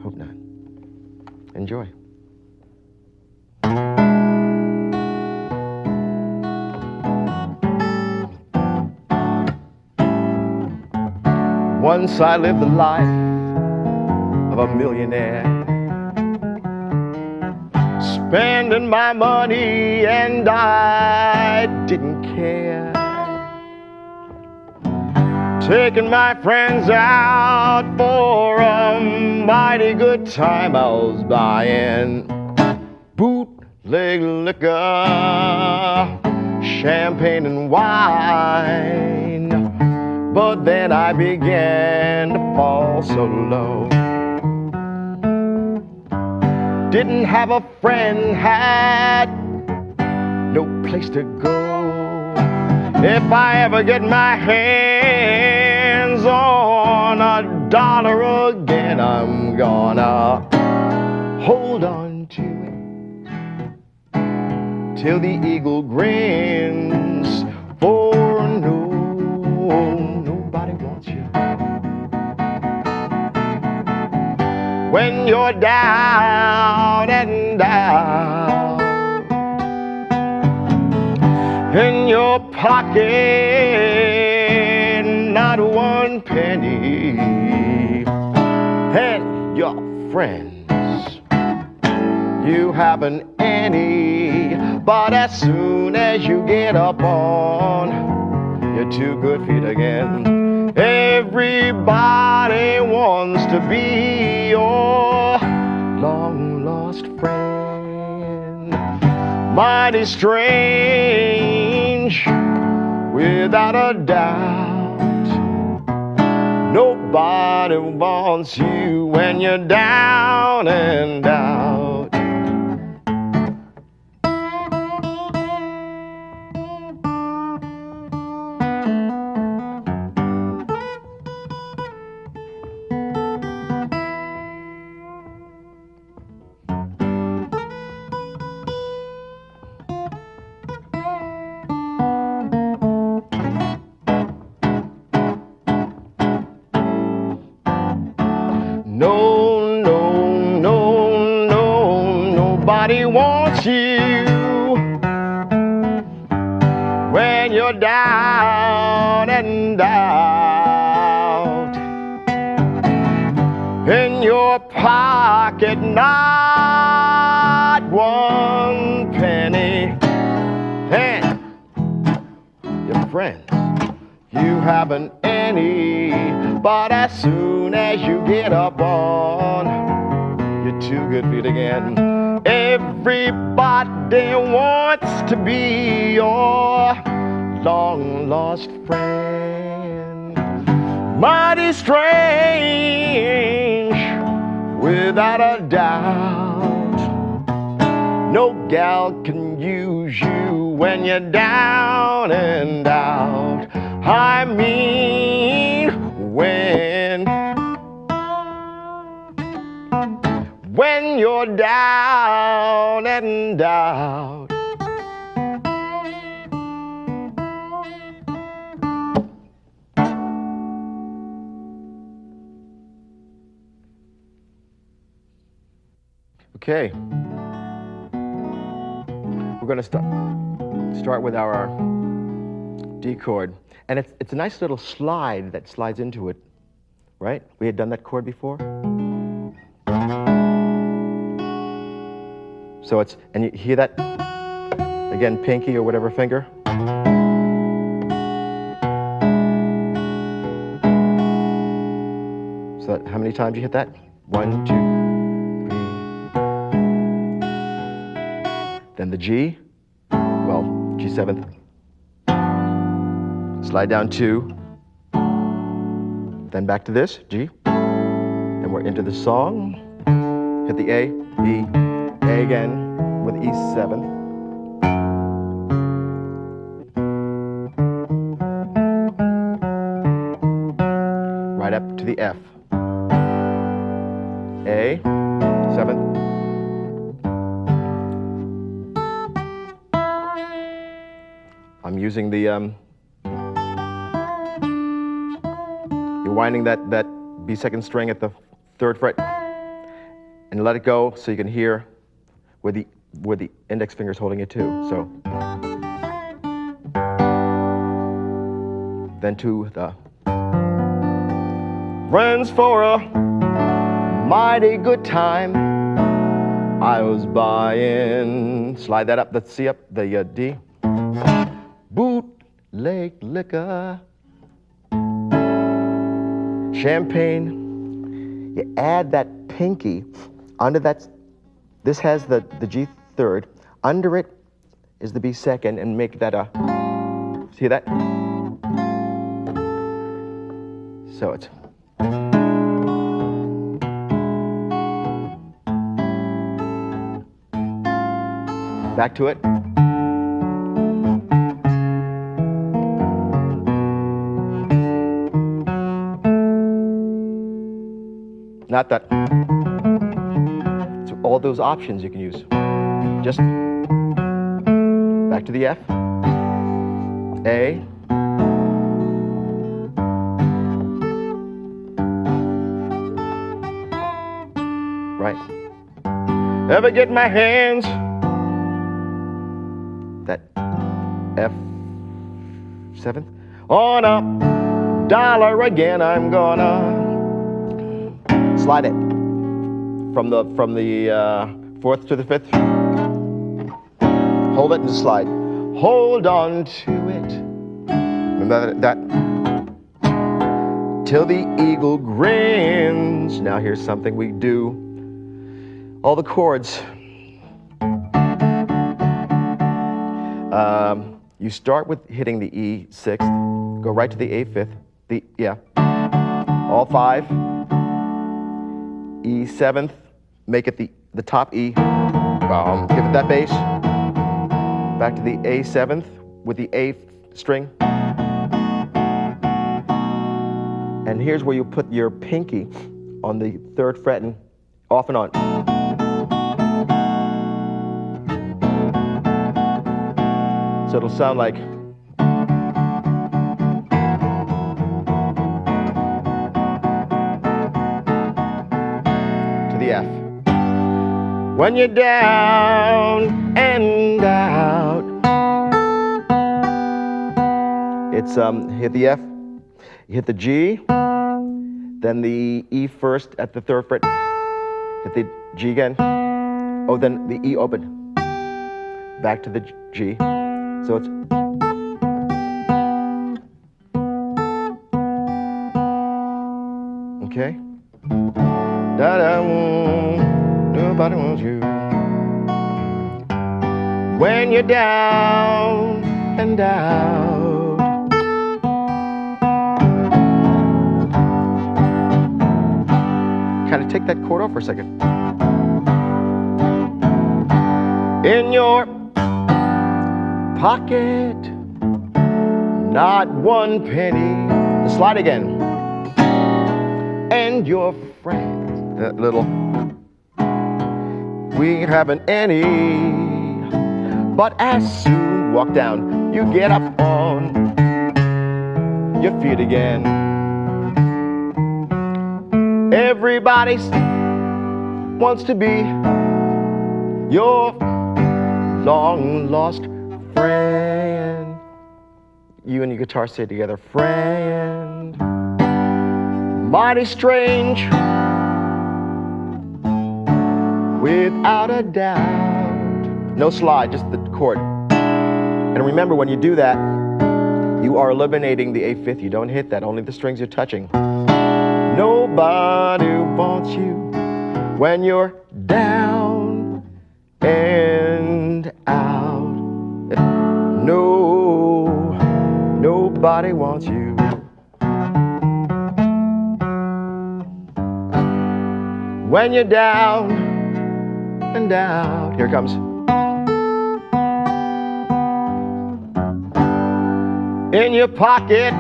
Speaker 1: Hope not. Enjoy. Once I lived the life of a millionaire, spending my money and I didn't care. Taking my friends out for a mighty good time. I was buying bootleg liquor, champagne and wine. But then I began to fall so low. Didn't have a friend, had no place to go. If I ever get my hands on $1 again, I'm gonna hold on to it till the eagle grins. For nobody wants you when you're down and out. In your pocket, not 1 penny, and your friends, you haven't any. But as soon as you get up on your 2 good feet again, everybody wants to be your long lost friend. Mighty strange, without a doubt. Nobody wants you when you're down and out. Nobody wants you when you're down and out. In your pocket, not 1 penny. And your friends, you haven't any. But as soon as you get up on your 2 good feet again, everybody wants to be your long lost friend. Mighty strange, without a doubt. No gal can use you when you're down and out. I mean, when you're down and out. Okay. We're going to start with our D chord. And it's a nice little slide that slides into it, right? We had done that chord before. So it's, and you hear that, again, pinky or whatever finger. So that, how many times you hit that? 1, 2, 3. Then the G, well, G7th. Slide down 2. Then back to this, G. Then we're into the song. Hit the A, E, A again with E7. Right up to the F. A, 7th. I'm using the, you're winding that B2nd string at the 3rd fret and let it go so you can hear where the index finger is holding it to. So then to the friends for a mighty good time I was buying. Slide that up, the C up, the D. Bootleg liquor, champagne. You add that pinky under that. This has the G3rd. Under it is the B2nd, and make that a. See that? So it's. Back to it. Not that. So all those options you can use. Just back to the F. A. Right. Ever get my hands? That F7th on a dollar again. I'm gonna slide it from the 4th to the 5th. Hold it and slide. Hold on to it. Remember that? Till the eagle grins. Now here's something we do. All the chords. You start with hitting the E6th, go right to the A5th, all 5, E7th, make it the top E, give it that bass, back to the A7th with the A string, and here's where you put your pinky on the 3rd fret and off and on. So it'll sound like. To the F. When you're down and out. It's hit the F, you hit the G, then the E first at the 3rd fret, hit the G again. Oh, then the E open. Back to the G. So it's okay. Da-da, nobody wants you. When you're down and out. Kind of take that chord off for a second. In your pocket, not one penny. Slide again. And your friends, that little, we haven't any. But as soon, walk down, you get up on your feet again. Everybody wants to be your long lost friend. You and your guitar say it together, friend. Mighty strange, without a doubt. No slide, just the chord. And remember, when you do that, you are eliminating the A-fifth. You don't hit that, only the strings you're touching. Nobody wants you when you're down and out. No, nobody wants you. When you're down and out. Here it comes. In your pocket,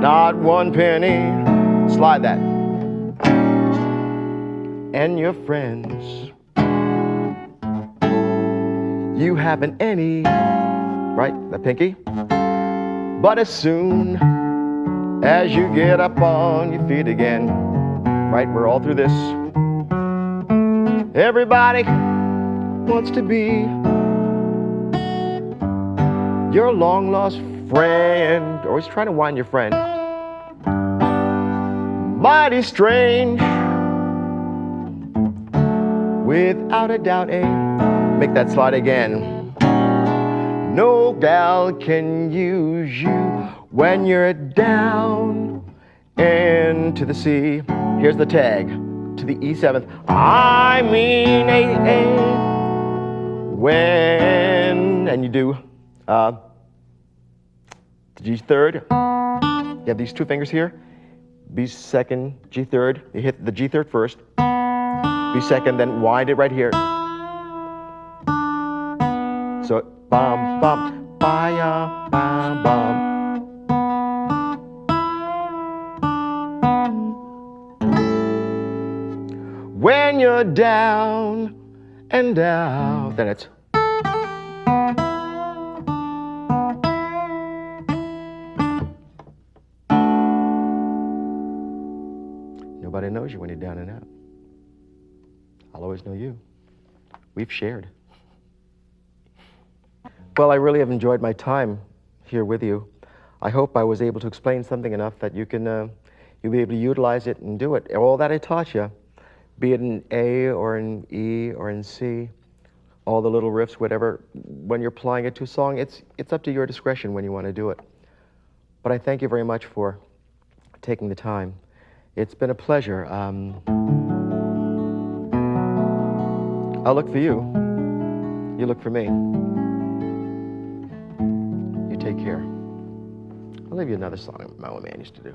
Speaker 1: not one penny. Slide that. And your friends, you haven't any, right, the pinky? But as soon as you get up on your feet again, right, we're all through this. Everybody wants to be your long lost friend. Always trying to wind your friend. Mighty strange, without a doubt, make that slide again. No gal can use you when you're down and to the C. Here's the tag, to the E7th. I mean when, and you do the G3rd. You have these two fingers here. B2nd, G3rd. You hit the G3rd first. B2nd, then wind it right here. So, bum, bum, ba-ya, bum, bum. When you're down and out, then it's. Nobody knows you when you're down and out. I'll always know you. We've shared. Well, I really have enjoyed my time here with you. I hope I was able to explain something enough that you can, you'll be able to utilize it and do it. All that I taught you, be it in A or in E or in C, all the little riffs, whatever, when you're applying it to a song, it's up to your discretion when you want to do it. But I thank you very much for taking the time. It's been a pleasure. I'll look for you. You look for me. You take care. I'll leave you another song my old man used to do.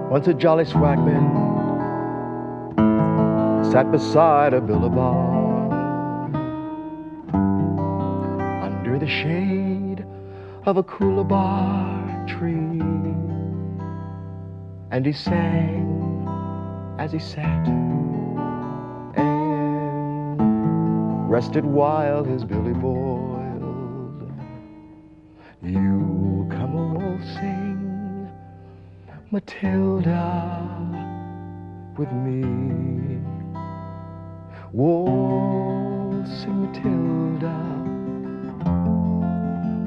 Speaker 1: Once a jolly swagman sat beside a billabong under the shade of a coolabah tree, and he sang as he sat and rested while his billy boiled. You come a-waltzing, Matilda, with me. Waltzing Matilda,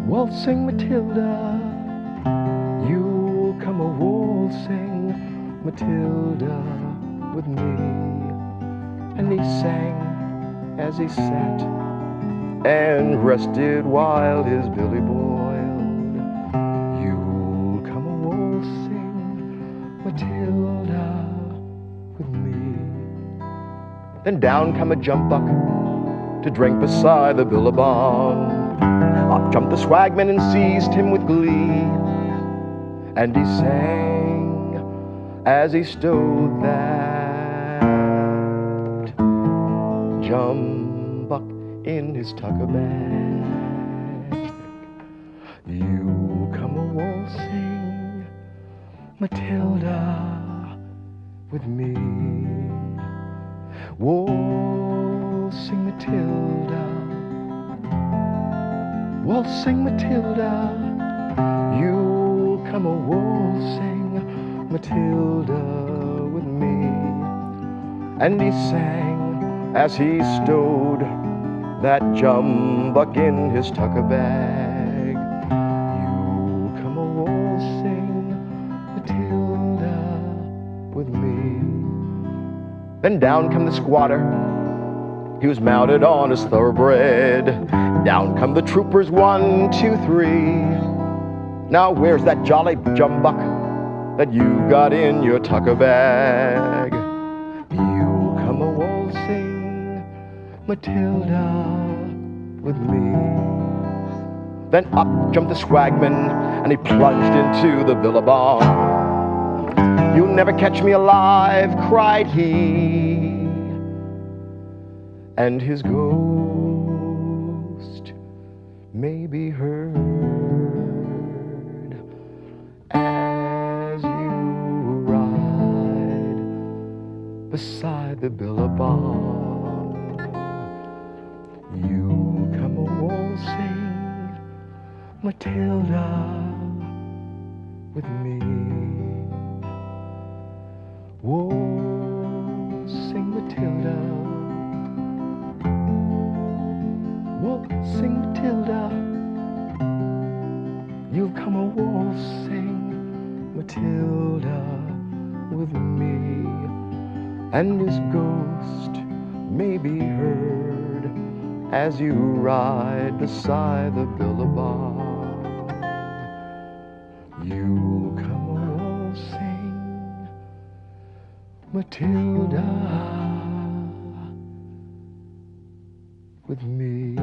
Speaker 1: waltzing Matilda. You come a-waltzing, Matilda, with me. And he sang as he sat and rested while his billy boiled. You'll come a-waltzing, Matilda, with me. Then down come a jump buck to drink beside the billabong. Up jumped the swagman and seized him with glee, and he sang as he stowed that jumbuck in his tucker bag. You come a-waltzing, Matilda, with me. Waltzing Matilda, waltzing Matilda. You come a-waltzing, Matilda, with me. And he sang as he stowed that jumbuck in his tucker bag. You come a waltzing, Matilda, with me. Then down come the squatter. He was mounted on his thoroughbred. Down come the troopers, 1, 2, 3. Now where's that jolly jumbuck that you've got in your tucker bag? You come a waltzing, Matilda, with me. Then up jumped the swagman, and he plunged into the billabong. You'll never catch me alive, cried he. And his ghost may be heard as you ride beside the billabong. You come a waltzing, Matilda, with me. Waltzing Matilda, waltzing Matilda, you've come a waltzing Matilda with me. And his ghost may be heard as you ride beside the billabong. You come a waltzing Matilda with me.